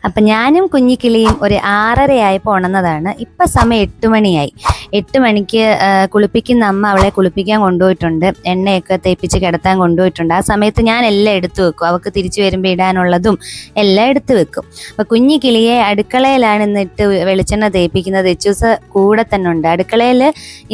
അപ്പം ഞാനും കുഞ്ഞിക്കിളിയും ഒരു 6:30 ഉണർന്നതാണ്. ഇപ്പം സമയം 8 മണിയായി. 8 മണിക്ക് കുളിപ്പിക്കുന്ന അമ്മ അവളെ കുളിപ്പിക്കാൻ കൊണ്ടുപോയിട്ടുണ്ട്, എണ്ണയൊക്കെ തേപ്പിച്ച് കിടത്താൻ കൊണ്ടുപോയിട്ടുണ്ട്. ആ സമയത്ത് ഞാൻ എല്ലാം എടുത്തു വെക്കും, അവൾക്ക് തിരിച്ചു വരുമ്പോൾ ഇടാനുള്ളതും എല്ലാം എടുത്തു വെക്കും. അപ്പം കുഞ്ഞിക്കിളിയെ അടുക്കളയിലാണ് ഇന്നിട്ട് വെളിച്ചെണ്ണ തേപ്പിക്കുന്നത്. എച്ചൂസ് കൂടെ തന്നെ ഉണ്ട് അടുക്കളയിൽ.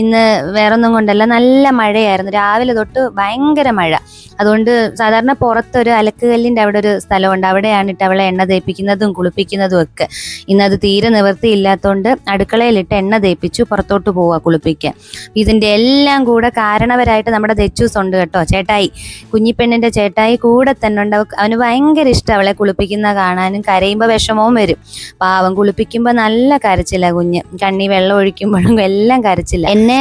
ഇന്ന് വേറൊന്നും കൊണ്ടല്ല, നല്ല മഴയായിരുന്നു രാവിലെ തൊട്ട്, ഭയങ്കര മഴ. അതുകൊണ്ട് സാധാരണ പുറത്തൊരു അലക്കുകല്ലിൻ്റെ അവിടെ ഒരു സ്ഥലമുണ്ട്, അവിടെയാണ് ഇട്ട് അവളെ എണ്ണ തേപ്പിക്കുന്നതും കുളിപ്പിക്കുന്നതും ഒക്കെ. ഇന്നത് തീരെ നിവൃത്തിയില്ലാത്തതുകൊണ്ട് അടുക്കളയിലിട്ട് എണ്ണ തേപ്പിച്ചു പുറത്തോട്ട് പോവുക കുളിപ്പിക്കാൻ. ഇതിൻ്റെ എല്ലാം കൂടെ കാരണവരായിട്ട് നമ്മുടെ ദച്ചൂസ് ഉണ്ട് കേട്ടോ, ചേട്ടായി, കുഞ്ഞിപ്പെണ്ണിൻ്റെ ചേട്ടായി കൂടെ തന്നെ ഉണ്ട്. അവന് ഭയങ്കര ഇഷ്ടം അവളെ കുളിപ്പിക്കുന്ന കാണാനും. കരയുമ്പോൾ വിഷമവും വരും, പാവം. കുളിപ്പിക്കുമ്പോൾ നല്ല കരച്ചില്ല കുഞ്ഞ്, കണ്ണി വെള്ളം ഒഴിക്കുമ്പോഴും എല്ലാം കരച്ചില്ല. എന്നെ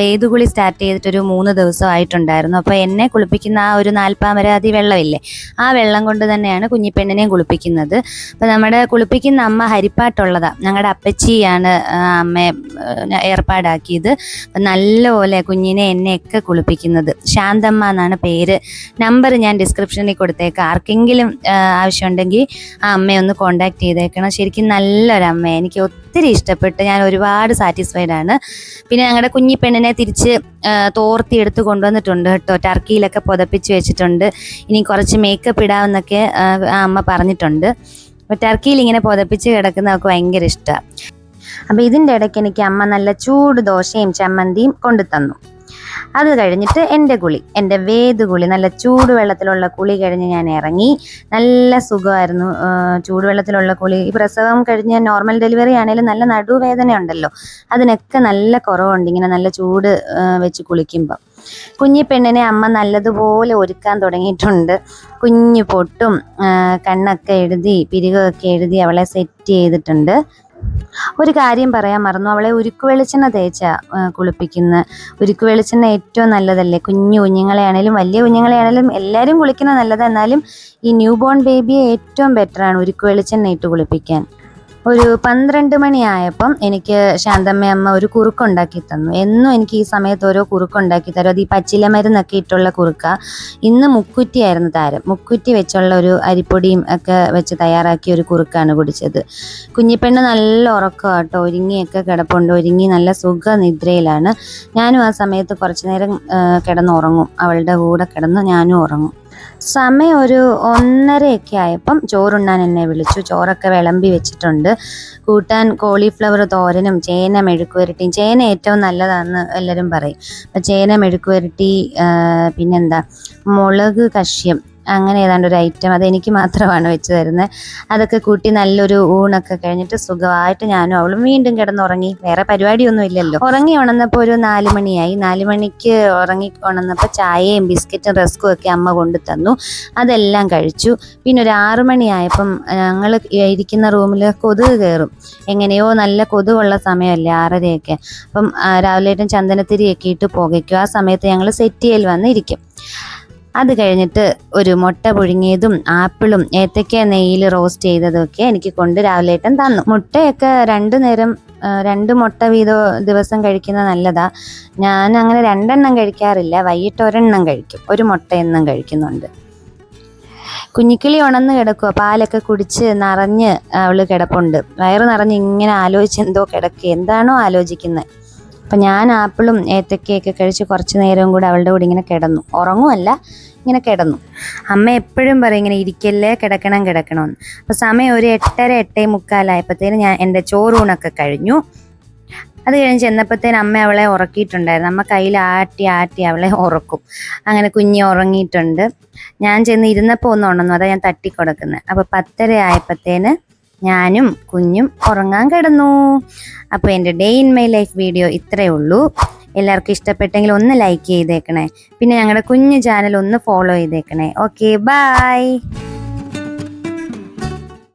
വേദുകുളി സ്റ്റാർട്ട് ചെയ്തിട്ടൊരു 3 ദിവസമായിട്ടുണ്ടായിരുന്നു. അപ്പോൾ എന്നെ കുളിപ്പിക്കുന്ന ആ ഒരു 40 വരാതി വെള്ളമില്ലേ, ആ വെള്ളം കൊണ്ട് തന്നെയാണ് കുഞ്ഞിപ്പെണ്ണിനെയും കുളിപ്പിക്കുന്നത്. അപ്പം നമ്മുടെ കുളിപ്പിക്കുന്ന അമ്മ ഹരിപ്പാട്ടുള്ളതാണ്, ഞങ്ങളുടെ അപ്പച്ചിയാണ് അമ്മയെ ഏർപ്പാടാക്കിയത്. അപ്പം നല്ലപോലെ കുഞ്ഞിനെ എന്നെയൊക്കെ കുളിപ്പിക്കുന്നത്. ശാന്തമ്മ എന്നാണ് പേര്. നമ്പർ ഞാൻ ഡിസ്ക്രിപ്ഷനിൽ കൊടുത്തേക്കാം, ആർക്കെങ്കിലും ആവശ്യമുണ്ടെങ്കിൽ ആ അമ്മയെ ഒന്ന് കോണ്ടാക്ട് ചെയ്തേക്കണം. ശരിക്കും നല്ലൊരമ്മ, എനിക്ക് ഒത്തിരി ഇഷ്ടപ്പെട്ട്, ഞാൻ ഒരുപാട് സാറ്റിസ്ഫൈഡ് ആണ്. പിന്നെ ഞങ്ങളുടെ കുഞ്ഞിപ്പെണ്ണിനെ തിരിച്ച് തോർത്തി എടുത്ത് കൊണ്ടുവന്നിട്ടുണ്ട് കേട്ടോ, ടർക്കിയിലൊക്കെ പുതപ്പിച്ച് വെച്ചിട്ടുണ്ട്. ഇനി കുറച്ച് മേക്കപ്പ് ഇടാമെന്നൊക്കെ ആ അമ്മ പറഞ്ഞിട്ടുണ്ട്. അപ്പോൾ ടർക്കിയിൽ ഇങ്ങനെ പുതപ്പിച്ച് കിടക്കുന്നതൊക്കെ ഭയങ്കര ഇഷ്ടമാണ്. അപ്പോൾ ഇതിൻ്റെ ഇടയ്ക്ക് എനിക്ക് അമ്മ നല്ല ചൂട് ദോശയും ചമ്മന്തിയും കൊണ്ടു തന്നു. അത് കഴിഞ്ഞിട്ട് എൻ്റെ വേദുകുളി, നല്ല ചൂടുവെള്ളത്തിലുള്ള കുളി കഴിഞ്ഞ് ഞാൻ ഇറങ്ങി. നല്ല സുഖമായിരുന്നു ചൂടുവെള്ളത്തിലുള്ള കുളി. ഈ പ്രസവം കഴിഞ്ഞ് നോർമൽ ഡെലിവറി ആണെങ്കിലും നല്ല നടുവേദന ഉണ്ടല്ലോ, അതിനൊക്കെ നല്ല കുറവുണ്ട് ഇങ്ങനെ നല്ല ചൂട് വെച്ച് കുളിക്കുമ്പോൾ. കുഞ്ഞിപ്പെണ്ണിനെ അമ്മ നല്ലതുപോലെ ഒരുക്കാൻ തുടങ്ങിയിട്ടുണ്ട്. കുഞ്ഞു പൊട്ടും കണ്ണൊക്കെ എഴുതി പിരികൊക്കെ എഴുതി അവളെ സെറ്റ് ചെയ്തിട്ടുണ്ട്. ഒരു കാര്യം പറയാൻ മറന്നു, അവളെ ഉരുക്ക് വെളിച്ചെണ്ണ തേച്ചാ കുളിപ്പിക്കുന്ന. ഉരുക്ക് വെളിച്ചെണ്ണ ഏറ്റവും നല്ലതല്ലേ, കുഞ്ഞുങ്ങളെ ആണെങ്കിലും വലിയ കുഞ്ഞുങ്ങളെ ആണെങ്കിലും എല്ലാവരും കുളിക്കുന്നത് നല്ലതാണ്. എന്നാലും ഈ ന്യൂ ബോൺ ബേബിയെ ഏറ്റവും ബെറ്ററാണ് ഉരുക്ക് വെളിച്ചെണ്ണ ഇട്ട് കുളിപ്പിക്കാൻ. ഒരു 12 മണിയായപ്പം എനിക്ക് ശാന്തമ്മയമ്മ ഒരു കുറുക്കുണ്ടാക്കി തന്നു. എന്നും എനിക്ക് ഈ സമയത്ത് ഓരോ കുറുക്കുണ്ടാക്കി തരും. അത് ഈ പച്ചില മരുന്നൊക്കെ ഇട്ടുള്ള കുറുക്ക. ഇന്ന് മുക്കുറ്റിയായിരുന്നു താരം. മുക്കുറ്റി വെച്ചുള്ള ഒരു അരിപ്പൊടിയും ഒക്കെ വെച്ച് തയ്യാറാക്കിയ ഒരു കുറുക്കാണ് കുടിച്ചത്. കുഞ്ഞിപ്പെണ്ണ് നല്ല ഉറക്കം കേട്ടോ, ഒരുങ്ങിയൊക്കെ കിടപ്പുണ്ട്. ഒരുങ്ങി നല്ല സുഖ നിദ്രയിലാണ്. ഞാനും ആ സമയത്ത് കുറച്ച് നേരം കിടന്നുറങ്ങും, അവളുടെ കൂടെ കിടന്ന് ഞാനും ഉറങ്ങും. സമയം ഒരു 1:30 ആയപ്പം ചോറുണ്ണാൻ എന്നെ വിളിച്ചു. ചോറൊക്കെ വിളമ്പി വെച്ചിട്ടുണ്ട്. കൂട്ടാൻ കോളിഫ്ലവർ തോരനും ചേന മെഴുക്കുവരട്ടിയും. ചേന ഏറ്റവും നല്ലതാണെന്ന് എല്ലാവരും പറയും. അപ്പം ചേന മെഴുക്കുവരട്ടി, പിന്നെന്താ മുളക് കഷ്യം, അങ്ങനെ ഏതാണ്ട് ഒരു ഐറ്റം, അതെനിക്ക് മാത്രമാണ് വെച്ച് തരുന്നത്. അതൊക്കെ കൂട്ടി നല്ലൊരു ഊണൊക്കെ കഴിഞ്ഞിട്ട് സുഖമായിട്ട് ഞാനും അവളും വീണ്ടും കിടന്നുറങ്ങി. വേറെ പരിപാടിയൊന്നും ഇല്ലല്ലോ. ഉറങ്ങി ഉണർന്നപ്പോൾ ഒരു 4 മണിയായി. 4 മണിക്ക് ഉറങ്ങി ഉണർന്നപ്പോൾ ചായയും ബിസ്ക്കറ്റും റസ്കും ഒക്കെ അമ്മ കൊണ്ടു തന്നു. അതെല്ലാം കഴിച്ചു. പിന്നെ ഒരു 6 മണിയായപ്പം ഞങ്ങൾ ഇരിക്കുന്ന റൂമിൽ കൊതുക് കയറും. എങ്ങനെയോ നല്ല കൊതുകുള്ള സമയമല്ലേ 6:30. അപ്പം രാവിലെയായിട്ടും ചന്ദനത്തിരിയൊക്കെ ഇട്ട് പുകയ്ക്കും. ആ സമയത്ത് ഞങ്ങൾ സെറ്റിയിൽ വന്ന് ഇരിക്കും. അത് കഴിഞ്ഞിട്ട് ഒരു മുട്ട പുഴുങ്ങിയതും ആപ്പിളും ഏത്തക്ക നെയ്യിൽ റോസ്റ്റ് ചെയ്തതൊക്കെ എനിക്ക് കൊണ്ട് രാവിലെയായിട്ടും തന്നു. മുട്ടയൊക്കെ 2 നേരം 2 മുട്ട വീതം ദിവസം കഴിക്കുന്നത് നല്ലതാ. ഞാൻ അങ്ങനെ 2 എണ്ണം കഴിക്കാറില്ല, വൈകിട്ട് 1 എണ്ണം കഴിക്കും, 1 മുട്ട എന്നും കഴിക്കുന്നുണ്ട്. കുഞ്ഞിക്കിളി ഉണർന്ന് കിടക്കുക, പാലൊക്കെ കുടിച്ച് നിറഞ്ഞ് അവള് കിടപ്പുണ്ട്. വയറ് നിറഞ്ഞ് ഇങ്ങനെ ആലോചിച്ച് എന്തോ കിടക്കുക, എന്താണോ ആലോചിക്കുന്നത്. അപ്പം ഞാൻ ആപ്പിളും ഏത്തക്കയൊക്കെ കഴിച്ച് കുറച്ച് നേരവും കൂടെ അവളുടെ കൂടെ ഇങ്ങനെ കിടന്നു. ഉറങ്ങുമല്ല, ഇങ്ങനെ കിടന്നു. അമ്മ എപ്പോഴും പറയും ഇങ്ങനെ ഇരിക്കല്ലേ, കിടക്കണമെന്ന്. അപ്പോൾ സമയം ഒരു 8:30 8:45 ഞാൻ എൻ്റെ ചോറൂണൊക്കെ കഴിഞ്ഞു. അത് കഴിഞ്ഞ് ചെന്നപ്പോഴത്തേന് അമ്മ അവളെ ഉറക്കിയിട്ടുണ്ടായിരുന്നു. അമ്മ കയ്യിൽ ആട്ടി അവളെ ഉറക്കും. അങ്ങനെ കുഞ്ഞി ഉറങ്ങിയിട്ടുണ്ട്. ഞാൻ ചെന്ന് ഇരുന്നപ്പോൾ ഒന്ന് ഉണർന്നു, അതാ ഞാൻ തട്ടിക്കൊടുക്കുന്നത്. അപ്പോൾ 10:30 ആയപ്പോഴത്തേന് ഞാനും കുഞ്ഞും ഉറങ്ങാൻ കിടന്നു. അപ്പോൾ എൻ്റെ day in my life video ഇത്രയേ ഉള്ളൂ. എല്ലാവർക്കും ഇഷ്ടപ്പെട്ടെങ്കിൽ ഒന്ന് ലൈക്ക് ചെയ്തേക്കണേ. പിന്നെ ഞങ്ങളുടെ കുഞ്ഞു ചാനൽ ഒന്ന് ഫോളോ ചെയ്തേക്കണേ. Okay, by.